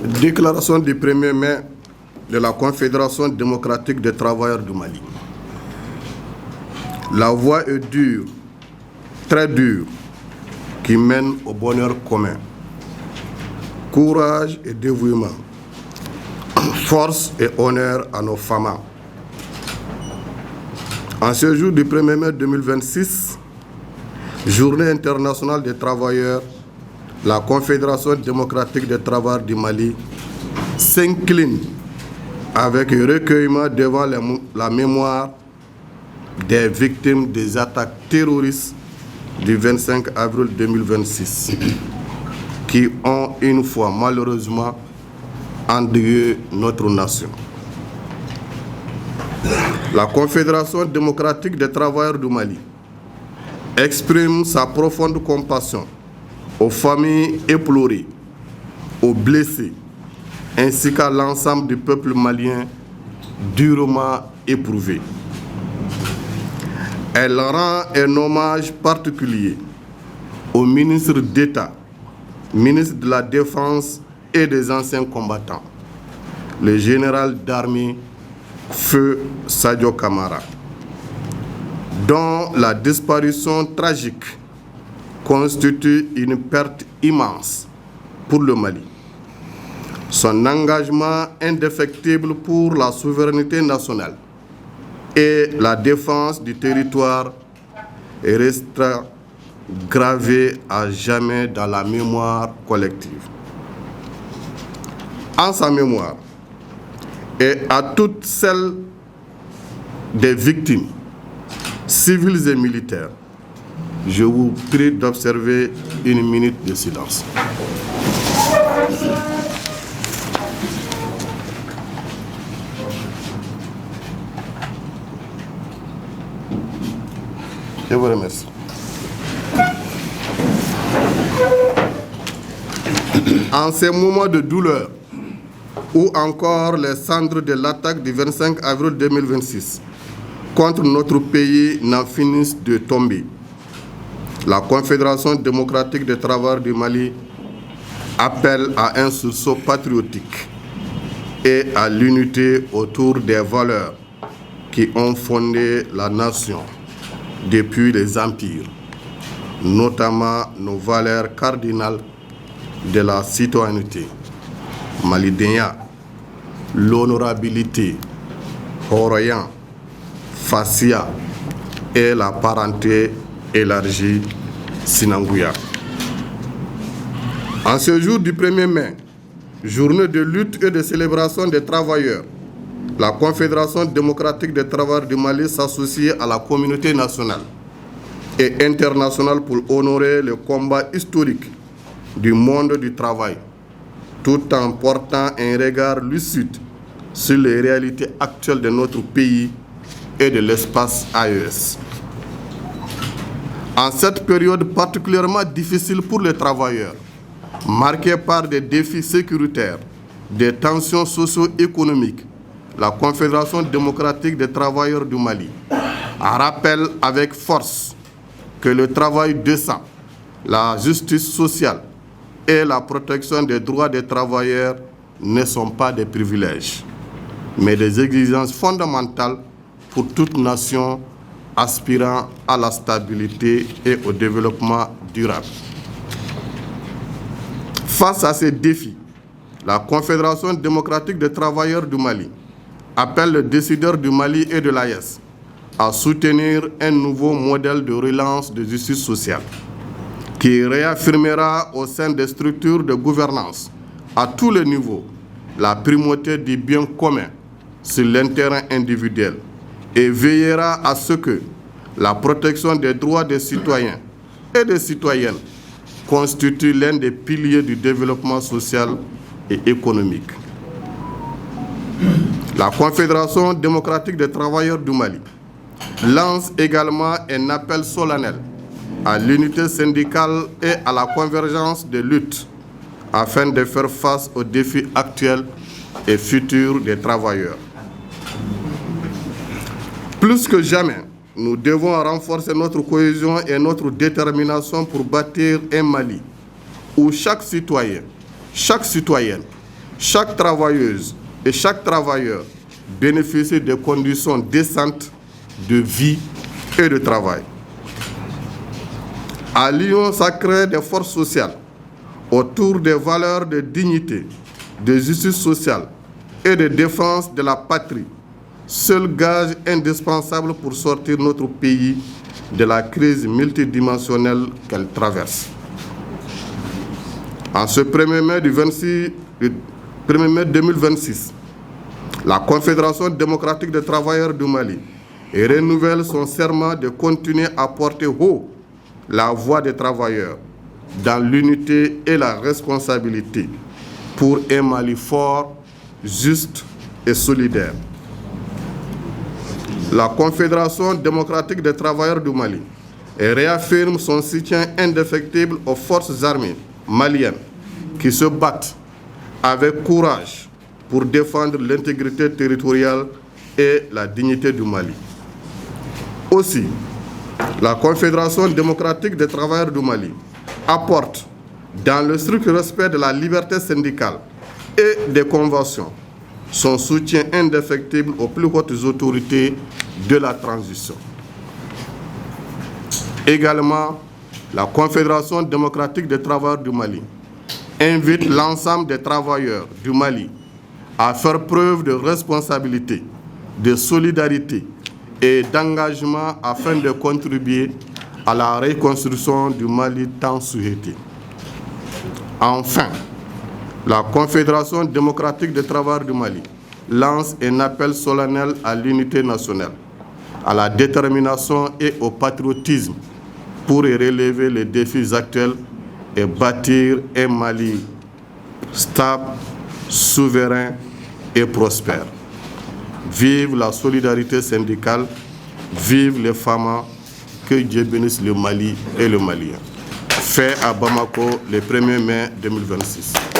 Déclaration du 1er mai de la Confédération démocratique des travailleurs du Mali. La voie est dure, très dure, qui mène au bonheur commun. Courage et dévouement, force et honneur à nos femmes. En ce jour du 1er mai 2026, Journée internationale des travailleurs, la Confédération démocratique des travailleurs du Mali s'incline avec recueillement devant la mémoire des victimes des attaques terroristes du 25 avril 2026 qui ont une fois malheureusement endeuillé notre nation. La Confédération démocratique des travailleurs du Mali exprime sa profonde compassion aux familles éplorées, aux blessés, ainsi qu'à l'ensemble du peuple malien durement éprouvé. Elle rend un hommage particulier au ministre d'État, ministre de la Défense et des anciens combattants, le général d'armée Feu Sadio Camara, dont la disparition tragique constitue une perte immense pour le Mali. Son engagement indéfectible pour la souveraineté nationale et la défense du territoire restera gravé à jamais dans la mémoire collective. En sa mémoire et à toutes celles des victimes, civils et militaires, je vous prie d'observer une minute de silence. Je vous remercie. En ces moments de douleur, ou encore les cendres de l'attaque du 25 avril 2026 contre notre pays n'en finissent de tomber, la Confédération démocratique des travailleurs du Mali appelle à un sursaut patriotique et à l'unité autour des valeurs qui ont fondé la nation depuis les empires, notamment nos valeurs cardinales de la citoyenneté, Malidénia, l'honorabilité, Horoyan, Fassia et la parenté élargie Sinangouya. En ce jour du 1er mai, journée de lutte et de célébration des travailleurs, la Confédération démocratique des travailleurs du Mali s'associe à la communauté nationale et internationale pour honorer le combat historique du monde du travail, tout en portant un regard lucide sur les réalités actuelles de notre pays et de l'espace AES. En cette période particulièrement difficile pour les travailleurs, marquée par des défis sécuritaires, des tensions socio-économiques, la Confédération démocratique des travailleurs du Mali rappelle avec force que le travail décent, la justice sociale et la protection des droits des travailleurs ne sont pas des privilèges, mais des exigences fondamentales pour toute nation aspirant à la stabilité et au développement durable. Face à ces défis, la Confédération démocratique des travailleurs du Mali appelle les décideurs du Mali et de l'AES à soutenir un nouveau modèle de relance de justice sociale qui réaffirmera au sein des structures de gouvernance à tous les niveaux la primauté du bien commun sur l'intérêt individuel et veillera à ce que la protection des droits des citoyens et des citoyennes constitue l'un des piliers du développement social et économique. La Confédération démocratique des travailleurs du Mali lance également un appel solennel à l'unité syndicale et à la convergence des luttes afin de faire face aux défis actuels et futurs des travailleurs. Plus que jamais, nous devons renforcer notre cohésion et notre détermination pour bâtir un Mali où chaque citoyen, chaque citoyenne, chaque travailleuse et chaque travailleur bénéficie de conditions décentes de vie et de travail. À l'union sacrée des forces sociales, autour des valeurs de dignité, de justice sociale et de défense de la patrie, seul gage indispensable pour sortir notre pays de la crise multidimensionnelle qu'elle traverse. En ce 1er mai 2026, la Confédération démocratique des travailleurs du Mali renouvelle son serment de continuer à porter haut la voix des travailleurs dans l'unité et la responsabilité pour un Mali fort, juste et solidaire. La Confédération démocratique des travailleurs du Mali réaffirme son soutien indéfectible aux forces armées maliennes qui se battent avec courage pour défendre l'intégrité territoriale et la dignité du Mali. Aussi, la Confédération démocratique des travailleurs du Mali apporte, dans le strict respect de la liberté syndicale et des conventions, son soutien indéfectible aux plus hautes autorités de la transition. Également, la Confédération démocratique des travailleurs du Mali invite l'ensemble des travailleurs du Mali à faire preuve de responsabilité, de solidarité et d'engagement afin de contribuer à la reconstruction du Mali tant souhaité. Enfin, la Confédération démocratique des travailleurs du Mali lance un appel solennel à l'unité nationale, à la détermination et au patriotisme pour y relever les défis actuels et bâtir un Mali stable, souverain et prospère. Vive la solidarité syndicale, vive les femmes, que Dieu bénisse le Mali et le Malien. Fait à Bamako le 1er mai 2026.